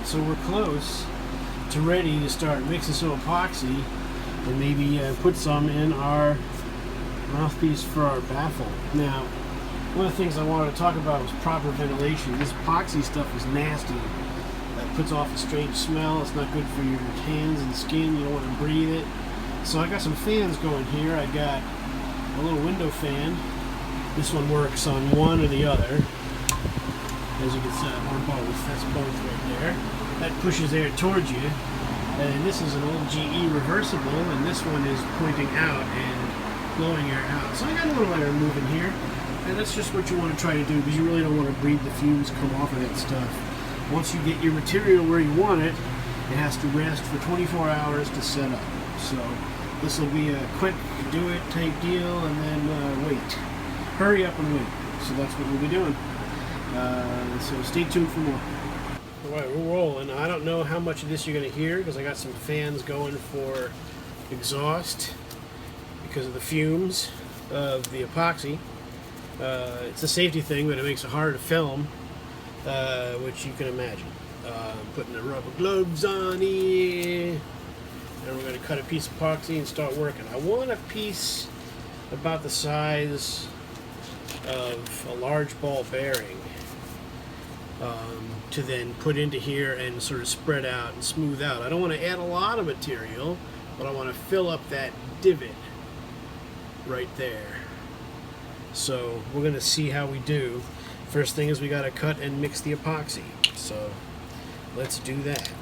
Alright, so we're close to ready to start mixing some epoxy and maybe put some in our mouthpiece for our baffle. Now, one of the things I wanted to talk about was proper ventilation. This epoxy stuff is nasty. It puts off a strange smell. It's not good for your hands and skin. You don't want to breathe it. So I got some fans going here. I got a little window fan. This one works on one or the other. As you can see, or both. That's both right there. That pushes air towards you. And this is an old GE reversible, and this one is pointing out and blowing air out. So I got a little air moving here, and that's just what you want to try to do, because you really don't want to breathe the fumes come off of that stuff. Once you get your material where you want it, it has to rest for 24 hours to set up. So this will be a quick do-it type deal, and then wait. Hurry up and wait. So that's what we'll be doing. So stay tuned for more. Alright, we're rolling. I don't know how much of this you're going to hear, because I got some fans going for exhaust because of the fumes of the epoxy. It's a safety thing, but it makes it harder to film, which you can imagine. Putting the rubber gloves on here, and we're going to cut a piece of epoxy and start working. I want a piece about the size of a large ball bearing to then put into here and sort of spread out and smooth out. I don't want to add a lot of material, but I want to fill up that divot right there. So we're going to see how we do. First thing is we got to cut and mix the epoxy. So let's do that.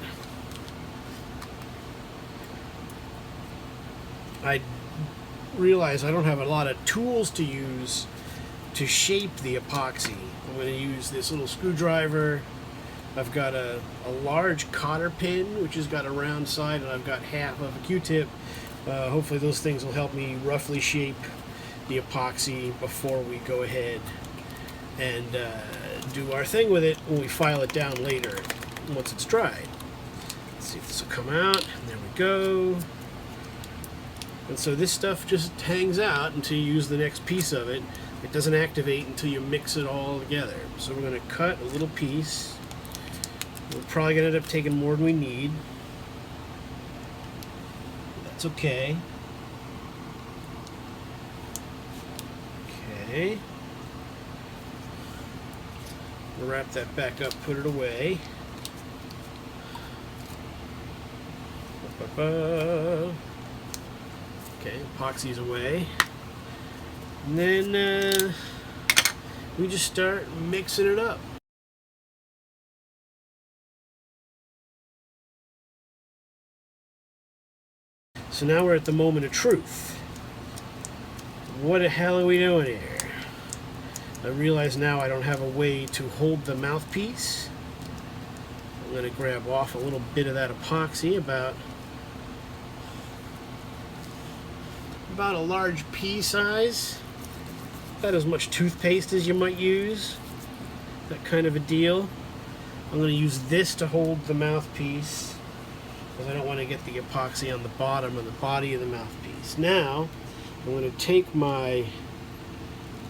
I realize I don't have a lot of tools to use to shape the epoxy. I'm going to use this little screwdriver. I've got a large cotter pin, which has got a round side, and I've got half of a Q-tip. Hopefully those things will help me roughly shape the epoxy before we go ahead and do our thing with it when we file it down later once it's dried. Let's see if this will come out. And there we go. And so this stuff just hangs out until you use the next piece of it. It doesn't activate until you mix it all together. So we're going to cut a little piece. We're probably going to end up taking more than we need. That's okay. Okay. We'll wrap that back up, put it away. Okay, epoxy's away. And then we just start mixing it up. So now we're at the moment of truth. What the hell are we doing here? I realize now I don't have a way to hold the mouthpiece. I'm going to grab off a little bit of that epoxy, about a large pea size. About as much toothpaste as you might use. That kind of a deal. I'm going to use this to hold the mouthpiece, because I don't want to get the epoxy on the bottom of the body of the mouthpiece. Now, I'm going to take my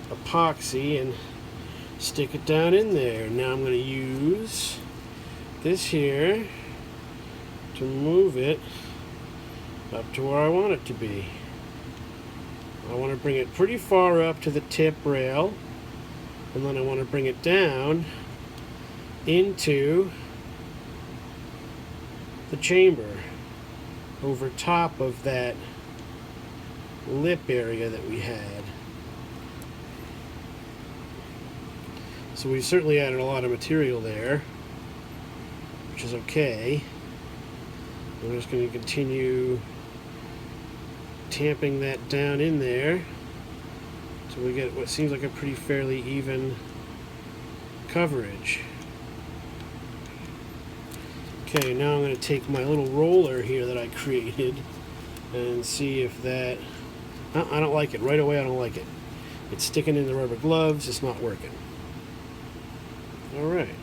epoxy and stick it down in there. Now I'm going to use this here to move it up to where I want it to be. I want to bring it pretty far up to the tip rail, and then I want to bring it down into the chamber over top of that lip area that we had. So we certainly added a lot of material there, which is okay. I'm just going to continue tamping that down in there so we get what seems like a pretty fairly even coverage. Okay, now I'm going to take my little roller here that I created and see if that... I don't like it. Right away I don't like it. It's sticking in the rubber gloves. It's not working. Alright.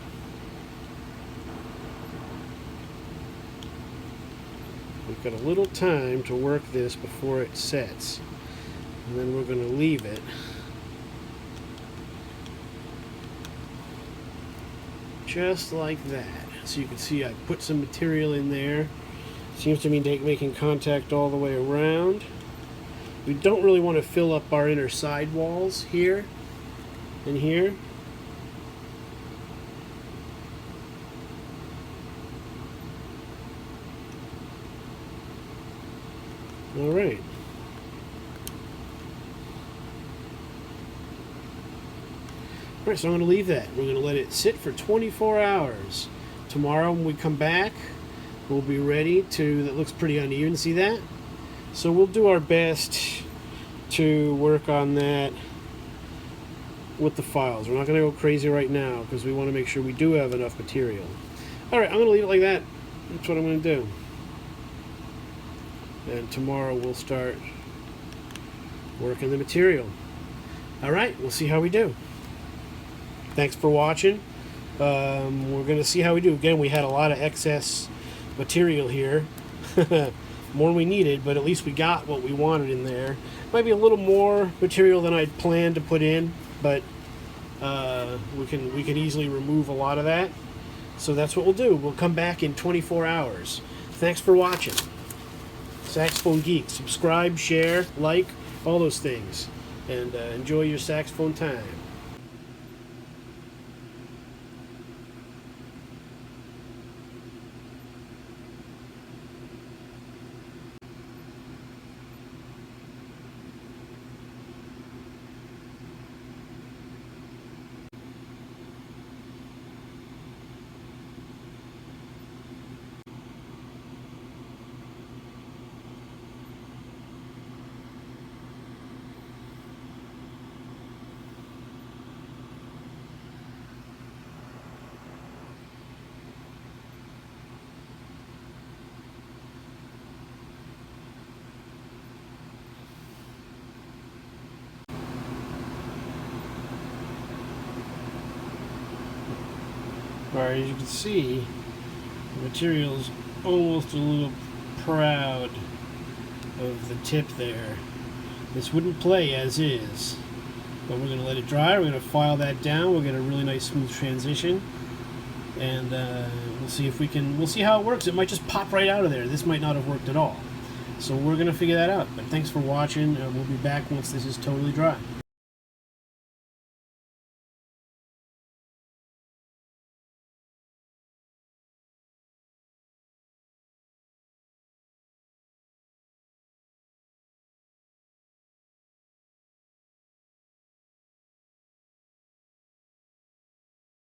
We've got a little time to work this before it sets. And then we're going to leave it just like that. So you can see I put some material in there. Seems to be making contact all the way around. We don't really want to fill up our inner side walls here and here. All right. All right, so I'm going to leave that. We're going to let it sit for 24 hours. Tomorrow when we come back, we'll be ready to, that looks pretty uneven, see that? So we'll do our best to work on that with the files. We're not going to go crazy right now because we want to make sure we do have enough material. All right, I'm going to leave it like that. That's what I'm going to do. And tomorrow we'll start working the material. All right, we'll see how we do. Thanks for watching. We're going to see how we do. Again, we had a lot of excess material here. More than we needed, but at least we got what we wanted in there. Might be a little more material than I'd planned to put in, but we can easily remove a lot of that. So that's what we'll do. We'll come back in 24 hours. Thanks for watching. Saxophone Geek. Subscribe, share, like, all those things. And enjoy your saxophone time. Alright, as you can see, the material's almost a little proud of the tip there. This wouldn't play as is, but we're going to let it dry. We're going to file that down. We'll get a really nice smooth transition, and we'll see if we can. We'll see how it works. It might just pop right out of there. This might not have worked at all. So we're going to figure that out. But thanks for watching. We'll be back once this is totally dry.